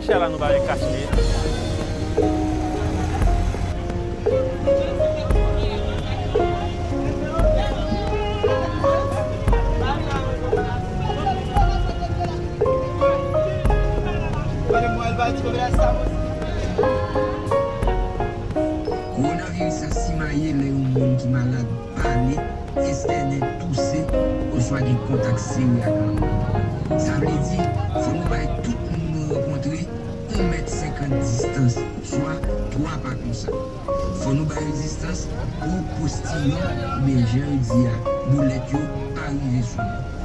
Ela não vai encaixar. Coronavirus a simaye le ou moun ki malade pale, esterne tousse, ou swa gen kontak seri ak an moun. Sa vle di, fò nou bay tout moun nou renkontre 1,50 m distance, soit 3 pas comme ça. Faut nous faire résistance pour postillon, mais j'ai dit, boulette, arriver sur nous.